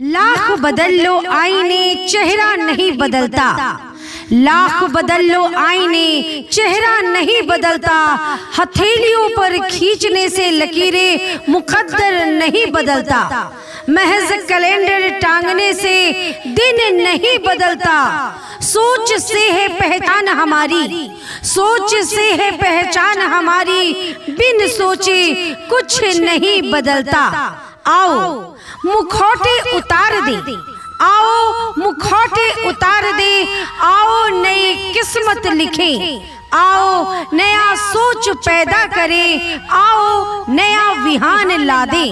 लाख बदल लो आईने चेहरा नहीं बदलता, लाख बदल लो आईने चेहरा नहीं बदलता, हथेलियों पर खींचने से लकीरें मुकद्दर नहीं बदलता, महज कैलेंडर टांगने से दिन नहीं बदलता, सोच से है पहचान हमारी, सोच से है पहचान हमारी, बिन सोचे कुछ नहीं बदलता। आओ मुखौटे उतार दे, आओ मुखौटे उतार दे, आओ नई किस्मत लिखें, आओ नया सोच पैदा करें, आओ नया विहान ला दे।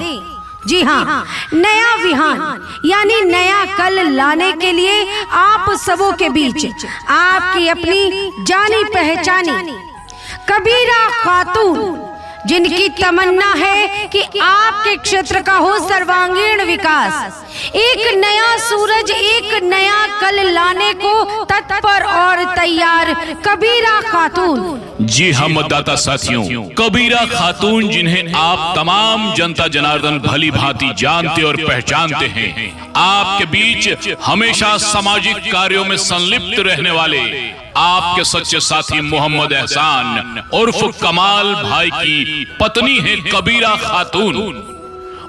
जी हाँ, नया विहान यानी नया कल लाने के लिए आप सबों के बीच आपकी अपनी जानी पहचानी कबीरा खातून, जिनकी तमन्ना है कि आपके क्षेत्र का हो सर्वांगीण विकास, एक नया सूरज एक नया कल लाने को तत्पर और तैयार कबीरा खातून। जी हाँ मतदाता साथियों, कबीरा खातून जिन्हें आप तमाम जनता जनार्दन भली भांति जानते और पहचानते हैं, आपके बीच हमेशा सामाजिक कार्यों में संलिप्त रहने वाले आपके सच्चे साथी मोहम्मद एहसान उर्फ कमाल भाई की पत्नी है कबीरा खातून।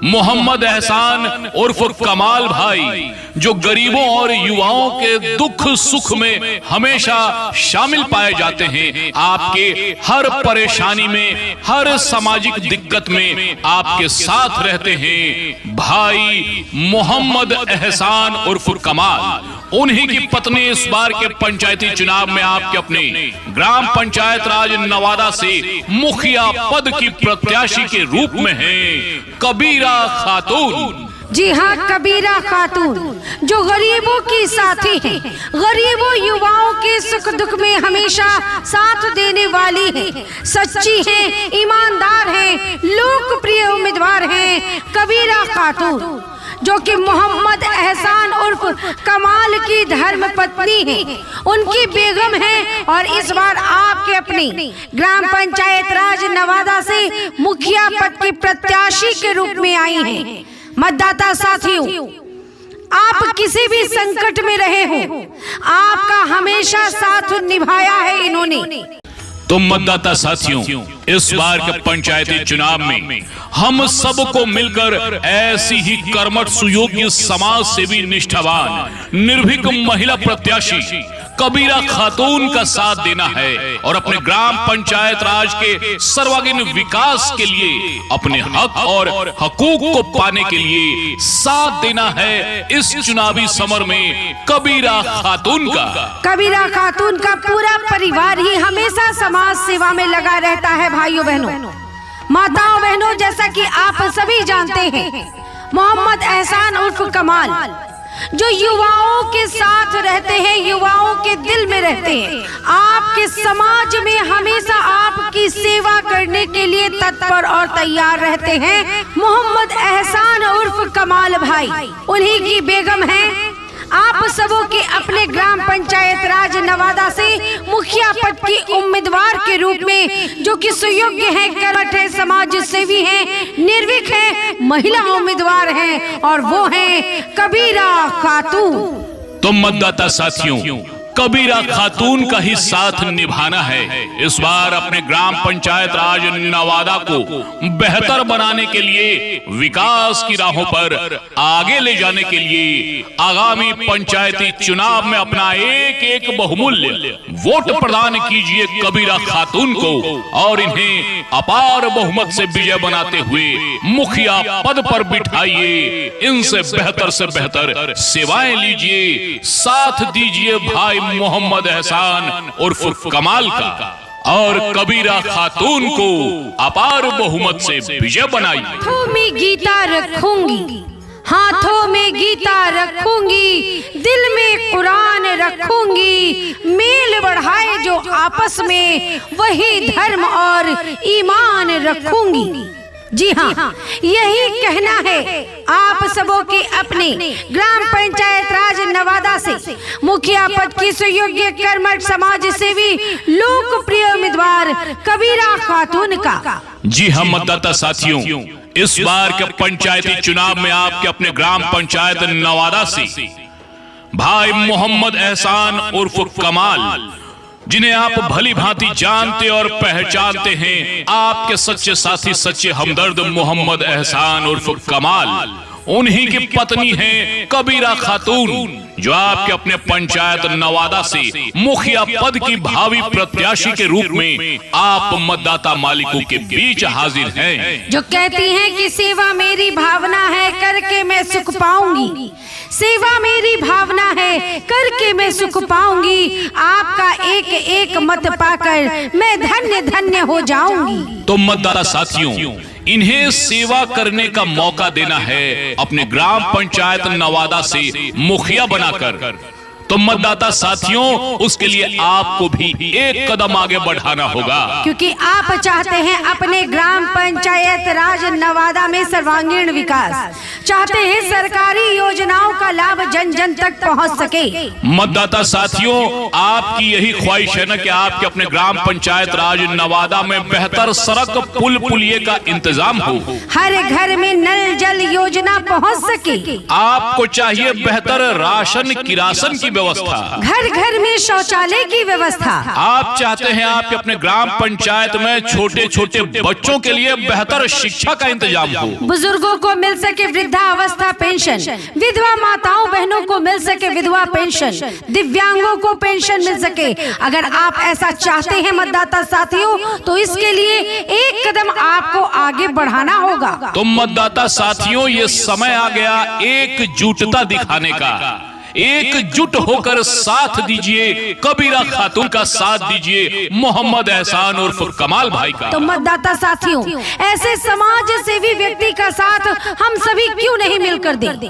मोहम्मद एहसान उर्फ कमाल भाई जो गरीबों और युवाओं के दुख सुख में हमेशा शामिल पाए जाते हैं, आपके हर परेशानी में हर सामाजिक दिक्कत में आपके साथ रहते हैं। भाई मोहम्मद एहसान उर्फ कमाल, उन्हीं की पत्नी इस बार के पंचायती चुनाव में आपके अपने ग्राम पंचायत राज नवादा से मुखिया पद की प्रत्याशी के रूप में हैं कबीरा खातून। जी हाँ, कबीरा खातून जो गरीबों की साथी हैं, गरीबों युवाओं के सुख दुख में हमेशा साथ देने वाली हैं, सच्ची हैं, ईमानदार हैं, लोकप्रिय उम्मीदवार हैं कबीरा खातून, जो कि मोहम्मद एहसान उर्फ कमाल की धर्म पत्नी है, उनकी बेगम है और इस बार आपके अपने ग्राम पंचायत राज नवादा से मुखिया पद की प्रत्याशी के रूप में आई हैं। मतदाता साथियों, आप किसी भी संकट में रहे हो, आपका हमेशा साथ निभाया है इन्होंने। तो मतदाता साथियों, इस बार के पंचायती चुनाव में हम सबको मिलकर ऐसी ही कर्मठ सुयोग्य समाज सेवी निष्ठावान निर्भीक महिला प्रत्याशी कबीरा खातून का साथ देना है और अपने ग्राम पंचायत राज के सर्वांगीण विकास के लिए, अपने हक और हकूक को पाने के लिए साथ देना है इस चुनावी समर में कबीरा खातून का। कबीरा खातून का पूरा परिवार ही हमेशा समाज सेवा में लगा रहता है। भाइयों बहनों, माताओं बहनों, जैसा कि आप सभी जानते हैं, मोहम्मद एहसान उर्फ कमाल जो युवाओं के साथ रहते हैं, युवाओं के दिल में रहते हैं, आपके समाज में हमेशा आपकी सेवा करने के लिए तत्पर और तैयार रहते हैं। मोहम्मद एहसान उर्फ कमाल भाई उन्हीं की बेगम हैं, आप सबों के अपने ग्राम पंचायत राज नवादा से मुखिया पद की उम्मीदवार के रूप में, जो कि सुयोग्य हैं, कर्मठ हैं, समाज सेवी हैं, निर्भीक हैं, महिला उम्मीदवार हैं और वो हैं कबीरा खातून। तो मतदाता साथियों, कबीरा खातून का ही साथ निभाना है। इस बार अपने ग्राम पंचायत राज नवादा को बेहतर बनाने के लिए, विकास की राहों पर आगे ले जाने के लिए आगामी पंचायती चुनाव में अपना एक एक बहुमूल्य वोट प्रदान कीजिए कबीरा खातून को और इन्हें अपार बहुमत से विजय बनाते हुए मुखिया पद पर बिठाइए। इनसे बेहतर सेवाएं लीजिए, साथ दीजिए भाई मोहम्मद एहसान उर्फ कमाल का और कबीरा खातून को अपार बहुमत से विजय बनाइए। हाथों में गीता रखूंगी, हाथों में गीता रखूंगी, दिल में कुरान रखूंगी, मेल बढ़ाए जो आपस में वही धर्म और ईमान रखूंगी। जी हाँ, यही कहना है आप सबों के अपने ग्राम पंचायत राज नवादा से मुखिया पद की सुयोग्य कर्मठ समाज सेवी लोकप्रिय उम्मीदवार कबीरा खातून का। जी हाँ मतदाता साथियों, इस बार के पंचायती चुनाव में आपके अपने ग्राम पंचायत नवादा से भाई मोहम्मद एहसान उर्फ कमाल, जिन्हें आप भली भांति जानते और पहचानते हैं, आपके सच्चे साथी सच्चे हमदर्द मोहम्मद एहसान उर्फ कमाल, उन्हीं की पत्नी हैं कबीरा खातून, जो आपके अपने पंचायत नवादा से मुखिया पद की भावी प्रत्याशी के रूप में आप मतदाता मालिकों के बीच हाजिर हैं। जो कहती हैं कि सेवा मेरी भावना है, करके मैं सुख पाऊंगी। सेवा मेरी भावना है, करके मैं सुख पाऊंगी। आपका एक एक मत पाकर मैं धन्य धन्य हो जाऊंगी। तो मतदाता साथियों, इन्हें सेवा करने का मौका देना है अपने ग्राम पंचायत नवादा से मुखिया बनाकर। तो मतदाता साथियों, उसके लिए आपको भी एक कदम आगे बढ़ाना होगा, क्योंकि आप चाहते हैं अपने ग्राम पंचायत राज नवादा में सर्वांगीण विकास, चाहते हैं सरकारी योजनाओं का लाभ जन जन तक पहुंच सके। मतदाता साथियों, आपकी यही ख्वाहिश है ना कि आपके अपने ग्राम पंचायत राज नवादा में बेहतर सड़क पुल पुलिये का इंतजाम हो, हर घर में नल जल योजना पहुंच सके। आपको चाहिए बेहतर राशन किरासन की व्यवस्था, घर घर में शौचालय की व्यवस्था। आप चाहते हैं आपके अपने ग्राम पंचायत में छोटे छोटे बच्चों के लिए बेहतर शिक्षा का इंतजाम हो, बुजुर्गों को मिल सके वृद्धावस्था पेंशन, विधवा माताओं बहनों को मिल सके विधवा पेंशन, दिव्यांगों को पेंशन मिल सके। अगर आप ऐसा चाहते हैं मतदाता साथियों, तो इसके लिए एक कदम आपको आगे बढ़ाना होगा। तो मतदाता साथियों, ये समय आ गया एकजुटता दिखाने का। एकजुट होकर साथ दीजिए कबीरा खातून का, साथ दीजिए मोहम्मद एहसान उर्फ कमाल भाई का। तो मतदाता साथियों, ऐसे समाज सेवी व्यक्ति का साथ हम सभी क्यों नहीं मिलकर दें,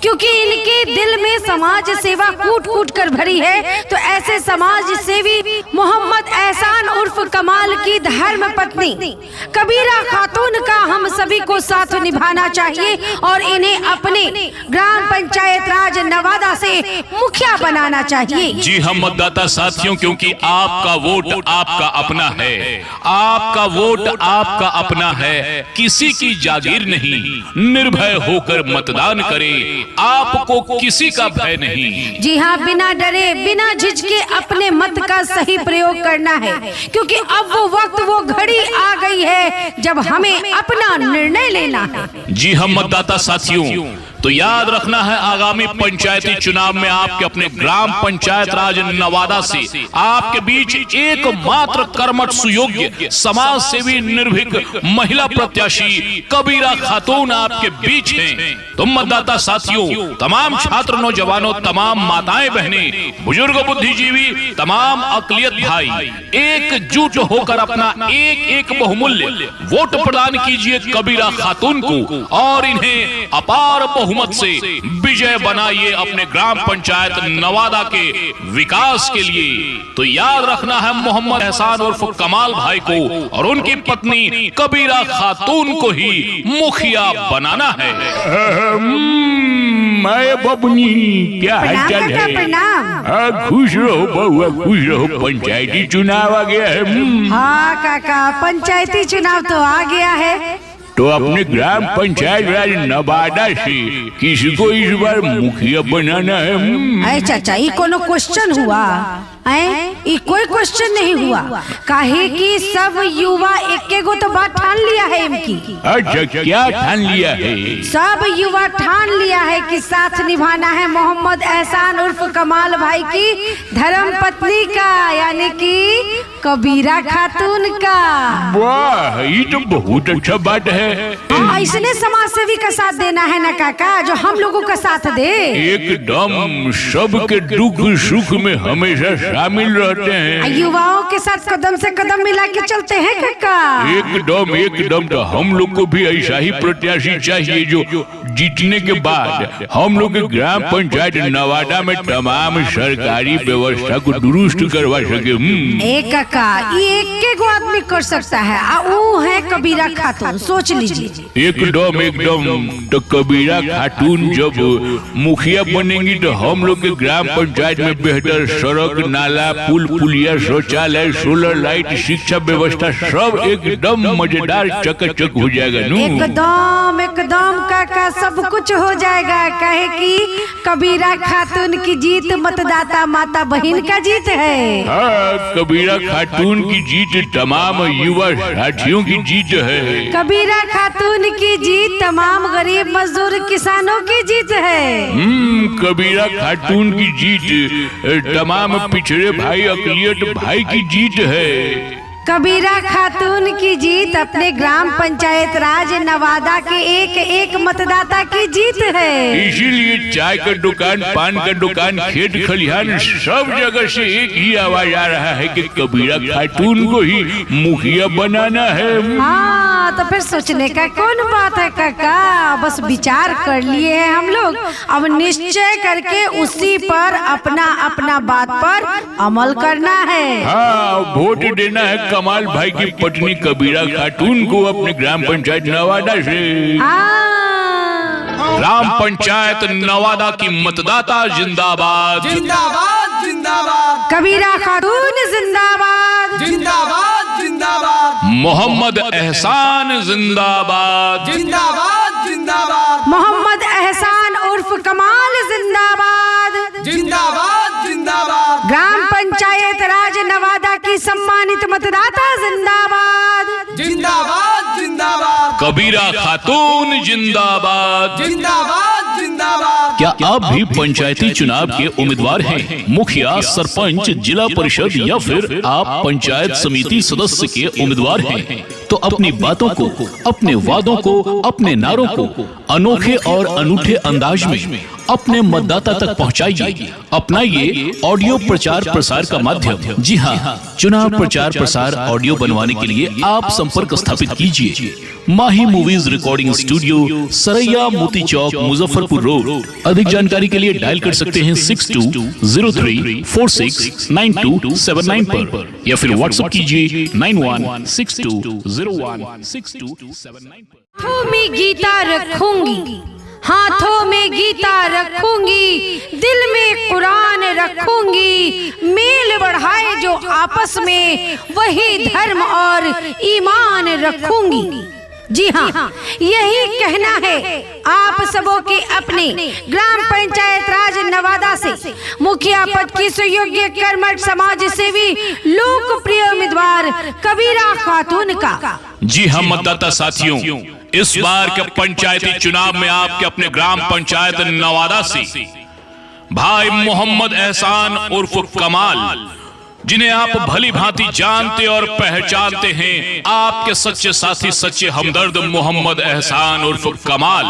क्योंकि इनके दिल में समाज सेवा कूट कूट कर भरी है। तो ऐसे समाज सेवी मोहम्मद एहसान उर्फ कमाल की धर्म पत्नी कबीरा खातून का हम सभी को साथ निभाना चाहिए और इन्हें अपने ग्राम पंचायत राज नवादा से मुखिया बनाना चाहिए। जी हम मतदाता साथियों, क्योंकि आपका वोट आपका अपना है, आपका वोट आपका अपना है, किसी की जागीर नहीं। निर्भय होकर मतदान करें, आपको किसी का भय नहीं। जी हाँ, बिना डरे बिना झिझके अपने मत का सही प्रयोग करना है, क्योंकि अब वो वक्त वो घड़ी आ गई है जब हमें अपना निर्णय लेना है। जी हम मतदाता साथियों, तो याद रखना है आगामी पंचायती चुनाव में आपके अपने ग्राम पंचायत राज नवादा से आपके बीच एकमात्र कर्मठ सुयोग्य समाज सेवी निर्भीक महिला प्रत्याशी कबीरा खातून आपके बीच हैं। तो मतदाता साथियों, तमाम छात्र नौजवानों, तमाम माताएं बहनें, बुजुर्ग बुद्धिजीवी, तमाम अकलियत भाई, एकजुट होकर अपना एक एक बहुमूल्य वोट प्रदान कीजिए कबीरा खातून को और इन्हें अपार बहुमत से विजय बनाइए अपने ग्राम पंचायत नवादा के विकास के लिए। तो याद रखना है मोहम्मद एहसान उर्फ कमाल भाई को और उनकी पत्नी कबीरा खातून को ही मुखिया बनाना है। मैं बबनी, क्या हालचाल है? प्रणाम। खुश रहो बउआ, खुश रहो। पंचायती चुनाव आ गया है। हाँ काका, पंचायती चुनाव तो आ गया है। तो अपने ग्राम पंचायत राज नवादा से किसको इस बार मुखिया बनाना है? अरे चाचा, ये कोनो क्वेश्चन हुआ? ये कोई क्वेश्चन नहीं हुआ, काहे कि सब युवा एक गो तो बात ठान लिया है इनकी। अच्छा, क्या ठान लिया है? सब युवा ठान लिया है कि साथ निभाना है मोहम्मद एहसान उर्फ कमाल भाई की धर्म पत्नी का, यानी कि कबीरा खातून का। वाह, ये तो बहुत अच्छा बात है। इसने समाज सेवी का साथ देना है ना काका, जो हम लोगों का साथ दे। एकदम सबके दुख सुख में हमेशा शामिल रहते हैं। युवाओं के साथ कदम से कदम मिला के चलते हैं काका। एकदम एकदम। तो हम लोग को भी ऐसा ही प्रत्याशी चाहिए जो जीतने के बाद हम लोग के ग्राम पंचायत नवादा में तमाम सरकारी व्यवस्था को दुरुस्त करवा सके। एक काका ये एक गो आदमी कर सकता है, वो है कबीरा खातून। सोच लीजिए। एकदम। तो कबीरा खातून जब मुखिया बनेंगी तो हम लोग के ग्राम पंचायत में बेहतर सड़क, नाला, पुल, पुलिया, शौचालय, सोलर लाइट, शिक्षा व्यवस्था सब एकदम मजेदार चकाचक हो जाएगा। एकदम काका सब कुछ हो जाएगा। कहे कि कबीरा खातून की जीत मतदाता माता बहन का जीत है। हाँ, कबीरा खातून की जीत तमाम युवा साथियों की जीत है। कबीरा खातून की जीत तमाम गरीब मजदूर किसानों की जीत है। कबीरा खातून की जीत तमाम पिछड़े भाई, अकलियत भाई की जीत है। कबीरा खातून की जीत अपने ग्राम पंचायत राज नवादा के एक मतदाता की जीत है। इसीलिए चाय का दुकान, पान का दुकान, खेत खलिहान सब जगह से एक ही आवाज आ रहा है कि कबीरा खातून को ही मुखिया बनाना है। हाँ, तो फिर सोचने का कौन बात है काका। बस विचार कर लिए हैं हम लोग, अब निश्चय करके उसी पर अपना बात पर अमल करना है। हाँ, वोट देना है कमाल भाई की पत्नी कबीरा खातून को अपने ग्राम पंचायत नवादा से। ग्राम पंचायत नवादा की मतदाता जिंदाबाद, जिंदाबाद जिंदाबाद। कबीरा खातून जिंदाबाद, जिंदाबाद जिंदाबाद। मोहम्मद एहसान जिंदाबाद, जिंदाबाद जिंदाबाद। मोहम्मद एहसान उर्फ कमाल जिंदाबाद, जिंदाबाद जिंदाबाद। ग्राम पंचायत राज नवादा की सम्मानित मतदाता जिंदाबाद, जिंदाबाद जिंदाबाद। कबीरा खातून जिंदाबाद, जिंदाबाद जिंदाबाद। क्या आप भी पंचायती चुनाव के उम्मीदवार हैं? मुखिया, सरपंच, जिला परिषद या फिर आप पंचायत समिति सदस्य के उम्मीदवार हैं? तो अपनी बातों को, अपने वादों को, अपने नारों को अनोखे और अनूठे अंदाज में अपने मतदाता तक पहुंचाइए। अपनाइए ऑडियो प्रचार प्रसार का माध्यम। जी हाँ, चुनाव प्रचार प्रसार ऑडियो बनवाने के लिए आप संपर्क स्थापित कीजिए। माही मूवीज रिकॉर्डिंग स्टूडियो, सरैया मोती चौक, मुजफ्फरपुर रोड। अधिक जानकारी के लिए डायल कर सकते हैं 6203469279 पर या फिर व्हाट्सएप कीजिए 9162016279 पर। हाथों में गीता रखूंगी, हाथों में गीता रखूंगी, दिल में कुरान रखूंगी। मेल बढ़ाए जो आपस में वही धर्म और ईमान रखूंगी। जी हाँ, यही कहना है आप सबों के अपने ग्राम पंचायत राज नवादा से मुखिया पद की सुयोग्य कर्मठ समाज सेवी लोकप्रिय उम्मीदवार कबीरा खातून का। जी हाँ मतदाता साथियों, इस बार के पंचायती चुनाव में आपके अपने ग्राम पंचायत नवादा से भाई मोहम्मद एहसान उर्फ कमाल, जिन्हें आप भली भांति जानते और पहचानते हैं, आपके सच्चे साथी, सच्चे हमदर्द मोहम्मद एहसान उर्फ कमाल,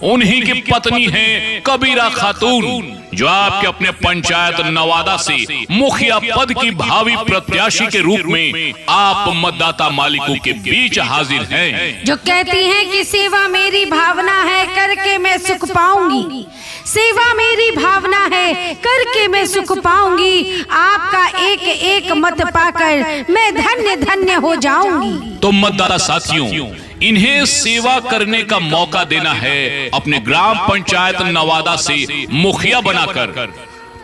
उन्हीं की पत्नी हैं कबीरा खातून, जो आपके अपने पंचायत नवादा से मुखिया पद की भावी प्रत्याशी के रूप में आप मतदाता मालिकों के बीच हाजिर हैं। जो कहती हैं कि सेवा मेरी भावना है, करके मैं सुख पाऊंगी। सेवा मेरी भावना है, करके मैं सुख पाऊंगी। आपका एक एक मत पाकर मैं धन्य धन्य हो जाऊंगी। तो मतदाता साथियों, इन्हें सेवा करने का मौका देना है अपने ग्राम पंचायत नवादा से मुखिया बनाकर।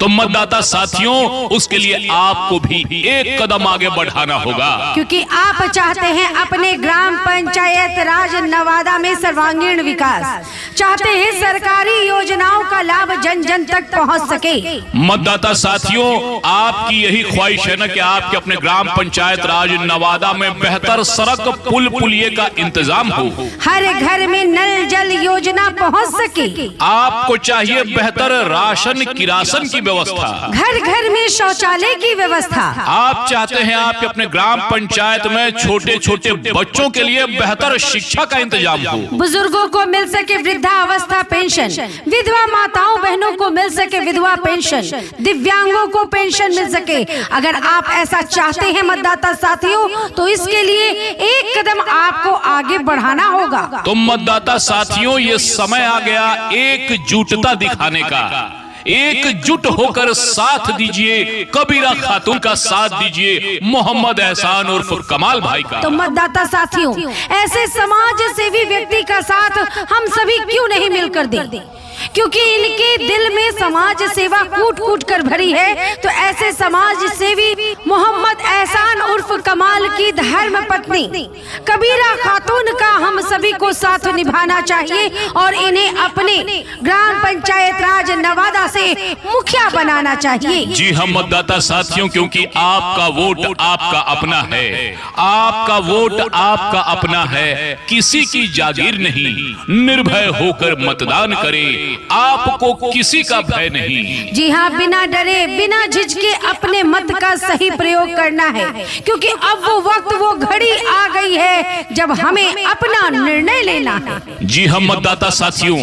तो मतदाता साथियों, उसके लिए आपको भी एक कदम आगे बढ़ाना होगा, क्योंकि आप चाहते हैं अपने ग्राम पंचायत राज नवादा में सर्वांगीण विकास, चाहते हैं सरकारी योजनाओं का लाभ जन जन तक पहुंच सके। मतदाता साथियों, आपकी यही ख्वाहिश है ना कि आपके अपने ग्राम पंचायत राज नवादा में बेहतर सड़क, पुल, पुलिये का इंतजाम हो, हर घर में नल जल योजना पहुंच सके। आपको चाहिए बेहतर राशन, किरासन की व्यवस्था, घर घर में शौचालय की व्यवस्था। आप चाहते हैं आपके अपने ग्राम पंचायत में छोटे छोटे बच्चों के लिए बेहतर शिक्षा का इंतजाम हो, बुजुर्गों को मिल सके वृद्धावस्था पेंशन, विधवा माताओं बहनों को मिल सके विधवा पेंशन, दिव्यांगों को पेंशन मिल सके। अगर आप ऐसा चाहते हैं मतदाता साथियों, तो इसके लिए एक कदम आपको आगे बढ़ाना होगा। तो मतदाता साथियों, ये समय आ गया एकजुटता दिखाने का। एकजुट होकर साथ दीजिए कबीरा खातून का, साथ दीजिए मोहम्मद एहसान उर्फ कमाल भाई का। तो मतदाता साथियों, ऐसे समाज सेवी व्यक्ति का साथ हम सभी क्यों नहीं मिलकर दें? क्योंकि इनके दिल में समाज सेवा कूट कूट कर भरी है। तो ऐसे समाज सेवी मोहम्मद एहसान उर्फ कमाल की धर्म पत्नी कबीरा खातून का हम सभी को साथ निभाना चाहिए और इन्हें अपने ग्राम पंचायत राज नवादा से मुखिया बनाना चाहिए। जी हाँ मतदाता साथियों, क्योंकि आपका वोट आपका अपना है, आपका वोट आपका अपना है, किसी की जागीर नहीं। निर्भय होकर मतदान करें, आपको किसी का भय नहीं। जी हाँ, बिना डरे बिना झिझके अपने मत का सही प्रयोग करना है, क्योंकि अब वो वक्त वो घड़ी आ गई है जब हमें अपना निर्णय लेना है। जी हम मतदाता साथियों,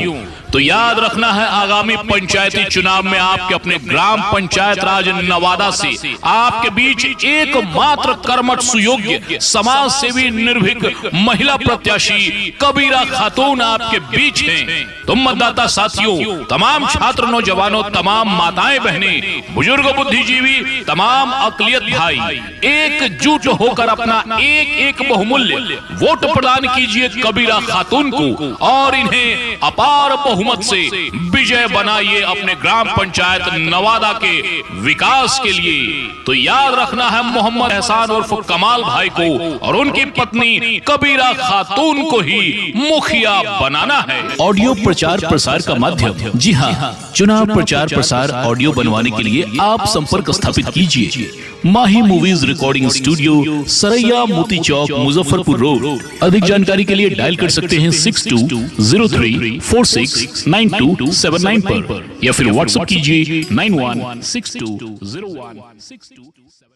तो याद रखना है आगामी पंचायती चुनाव में आपके अपने ग्राम पंचायत राज नवादा से आपके बीच एकमात्र कर्मठ सुयोग्य समाज सेवी निर्भीक महिला प्रत्याशी कबीरा खातून आपके बीच हैं। तो मतदाता साथियों, तमाम छात्र नौजवानों, तमाम माताएं बहनें, बुजुर्ग बुद्धिजीवी, तमाम अकलियत भाई एकजुट होकर अपना एक एक बहुमूल्य वोट प्रदान कीजिए कबीरा खातून को और इन्हें अपार बहुमत से विजय बनाइए अपने ग्राम पंचायत नवादा के विकास के लिए। तो याद रखना है मोहम्मद एहसान उर्फ कमाल भाई को और उनकी पत्नी कबीरा खातून को ही मुखिया बनाना है। ऑडियो प्रचार प्रसार का माध्यम। जी हाँ, चुनाव प्रचार प्रसार ऑडियो बनवाने के लिए आप संपर्क स्थापित कीजिए माही मूवीज रिकॉर्डिंग स्टूडियो, सरैया मोती चौक, मुजफ्फरपुर रोड। अधिक जानकारी के लिए डायल कर सकते हैं 6203469279 पर या फिर व्हाट्सएप कीजिए 9162016279।